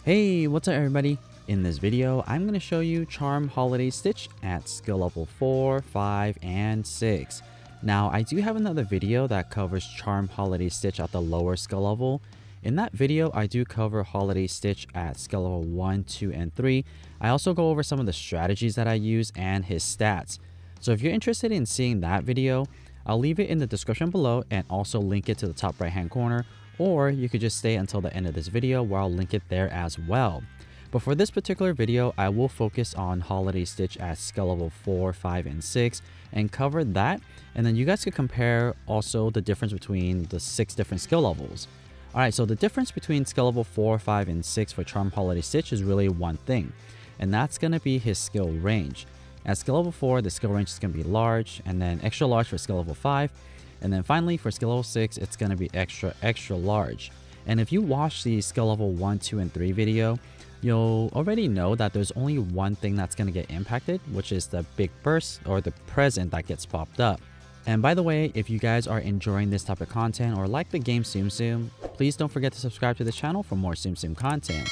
Hey, what's up everybody? In this video, I'm going to show you Charm Holiday Stitch at skill level 4, 5, and 6. Now, I do have another video that covers Charm Holiday Stitch at the lower skill level. In that video, I do cover Holiday Stitch at skill level 1, 2, and 3. I also go over some of the strategies that I use and his stats. So if you're interested in seeing that video, I'll leave it in the description below and also link it to the top right hand corner. Or you could just stay until the end of this video where I'll link it there as well. But for this particular video, I will focus on Holiday Stitch at skill level 4, 5, and 6 and cover that. And then you guys could compare also the difference between the 6 different skill levels. Alright, so the difference between skill level 4, 5, and 6 for Charm Holiday Stitch is really one thing. And that's going to be his skill range. At skill level 4, the skill range is going to be large, and then extra large for skill level 5. And then finally, for skill level 6, it's going to be extra large. And if you watch the skill level 1, 2, and 3 video, you'll already know that there's only one thing that's going to get impacted, which is the big burst or the present that gets popped up. And by the way, if you guys are enjoying this type of content or like the game Tsum Tsum, please don't forget to subscribe to this channel for more Tsum Tsum content.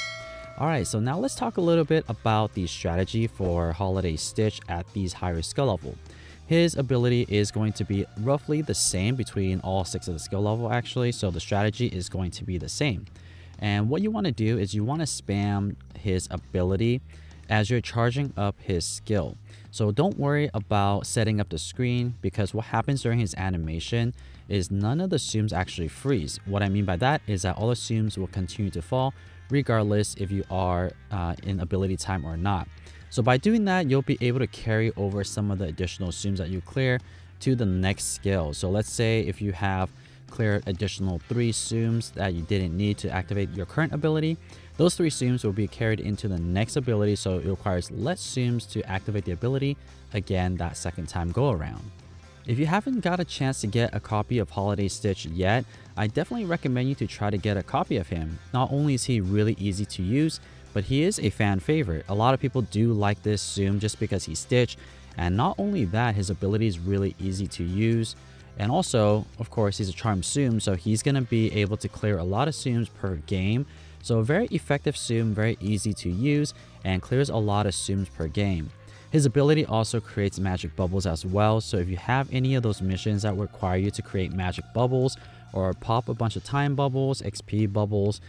Alright, so now let's talk a little bit about the strategy for Holiday Stitch at these higher skill level. His ability is going to be roughly the same between all 6 of the skill level actually, so the strategy is going to be the same. And what you want to do is you want to spam his ability as you're charging up his skill. So don't worry about setting up the screen, because what happens during his animation is none of the Tsums actually freeze. What I mean by that is that all the Tsums will continue to fall regardless if you are in ability time or not. So by doing that, you'll be able to carry over some of the additional Tsums that you clear to the next skill. So let's say if you have cleared additional 3 Tsums that you didn't need to activate your current ability, those 3 Tsums will be carried into the next ability, so it requires less Tsums to activate the ability again that second time go around. If you haven't got a chance to get a copy of Holiday Stitch yet, I definitely recommend you to try to get a copy of him. Not only is he really easy to use, but he is a fan favorite. A lot of people do like this Tsum just because he's Stitch, and not only that, his ability is really easy to use. And also, of course, he's a Charm Tsum, so he's going to be able to clear a lot of Tsums per game. So a very effective Tsum, very easy to use, and clears a lot of Tsums per game. His ability also creates magic bubbles as well, so if you have any of those missions that require you to create magic bubbles or pop a bunch of time bubbles, XP bubbles,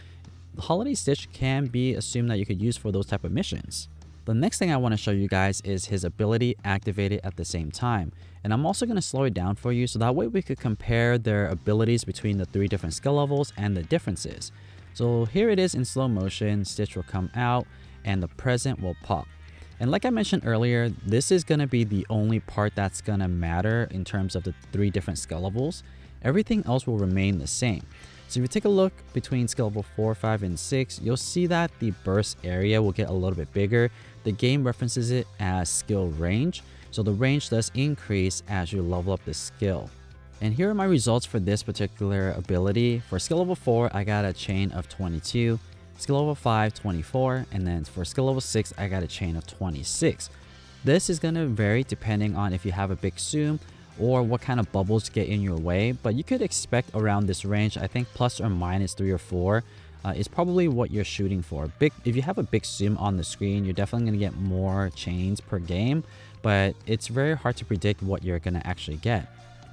Holiday Stitch can be assumed that you could use for those type of missions. The next thing I want to show you guys is his ability activated at the same time. And I'm also going to slow it down for you so that way we could compare their abilities between the 3 different skill levels and the differences. So here it is in slow motion. Stitch will come out and the present will pop. And like I mentioned earlier, this is going to be the only part that's going to matter in terms of the 3 different skill levels. Everything else will remain the same. So if you take a look between skill level 4, 5, and 6, you'll see that the burst area will get a little bit bigger. The game references it as skill range, so the range does increase as you level up the skill. And here are my results for this particular ability. For skill level 4, I got a chain of 22, skill level 5, 24, and then for skill level 6, I got a chain of 26. This is going to vary depending on if you have a big Tsum or what kind of bubbles get in your way, but you could expect around this range. I think plus or minus 3 or 4 is probably what you're shooting for. If you have a big Tsum on the screen, you're definitely going to get more chains per game, but it's very hard to predict what you're going to actually get.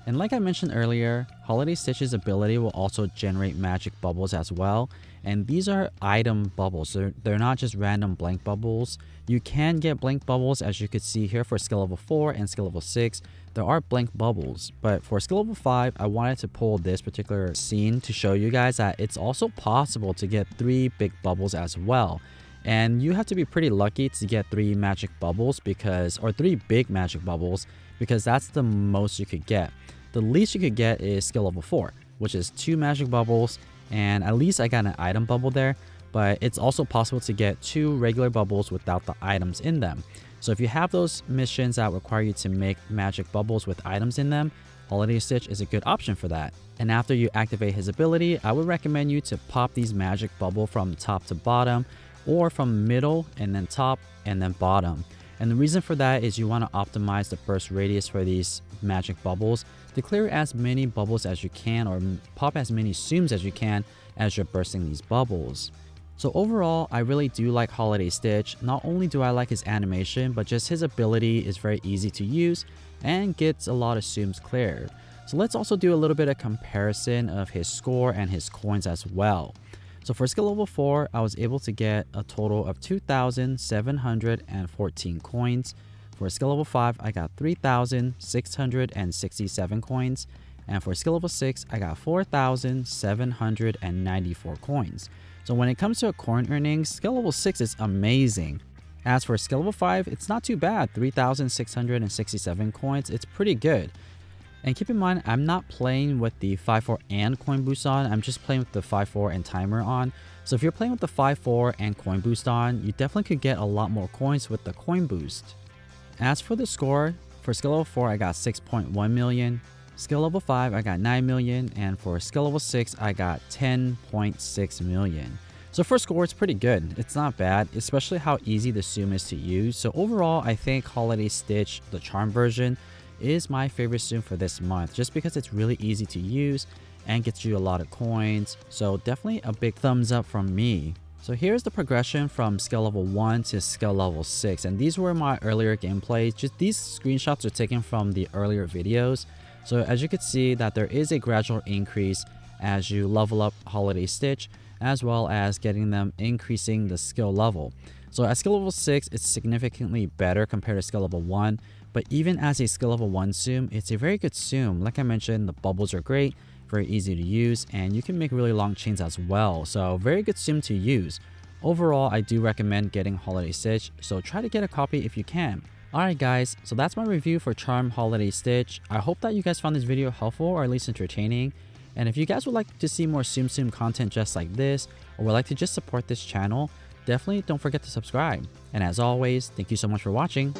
And like I mentioned earlier, Holiday Stitch's ability will also generate magic bubbles as well. And these are item bubbles. They're not just random blank bubbles. You can get blank bubbles, as you could see here for skill level 4 and skill level 6. There are blank bubbles. But for skill level 5, I wanted to pull this particular scene to show you guys that it's also possible to get 3 big bubbles as well. And you have to be pretty lucky to get 3 magic bubbles or 3 big magic bubbles, because that's the most you could get. The least you could get is skill level 4, which is 2 magic bubbles, and at least I got an item bubble there, but it's also possible to get 2 regular bubbles without the items in them. So if you have those missions that require you to make magic bubbles with items in them, Holiday Stitch is a good option for that. And after you activate his ability, I would recommend you to pop these magic bubble from top to bottom, or from middle and then top and then bottom. And the reason for that is you want to optimize the burst radius for these magic bubbles to clear as many bubbles as you can, or pop as many Tsums as you can as you're bursting these bubbles. So overall, I really do like Holiday Stitch. Not only do I like his animation, but just his ability is very easy to use and gets a lot of Tsums cleared. So let's also do a little bit of comparison of his score and his coins as well. So for skill level 4, I was able to get a total of 2,714 coins. For skill level 5, I got 3,667 coins. And for skill level 6, I got 4,794 coins. So when it comes to coin earnings, skill level 6 is amazing. As for skill level 5, it's not too bad, 3,667 coins, it's pretty good. And keep in mind, I'm not playing with the 5-4 and coin boost on, I'm just playing with the 5-4 and timer on. So if you're playing with the 5-4 and coin boost on, you definitely could get a lot more coins with the coin boost. As for the score, for skill level 4, I got 6.1 million. Skill level 5, I got 9 million, and for skill level 6, I got 10.6 million. So for score, it's pretty good. It's not bad, especially how easy the Tsum is to use. So overall, I think Holiday Stitch, the charm version, is my favorite Tsum for this month, just because it's really easy to use and gets you a lot of coins. So definitely a big thumbs up from me. So here's the progression from skill level 1 to skill level 6, and these were my earlier gameplays. Just these screenshots are taken from the earlier videos. So as you can see that there is a gradual increase as you level up Holiday Stitch, as well as getting them increasing the skill level. So at skill level 6, it's significantly better compared to skill level 1, but even as a skill level 1 Tsum, it's a very good Tsum. Like I mentioned, the bubbles are great, very easy to use, and you can make really long chains as well. So very good Tsum to use. Overall, I do recommend getting Holiday Stitch, so try to get a copy if you can. Alright guys, so that's my review for Charm Holiday Stitch. I hope that you guys found this video helpful or at least entertaining. And if you guys would like to see more Tsum Tsum content just like this, or would like to just support this channel, definitely don't forget to subscribe. And as always, thank you so much for watching.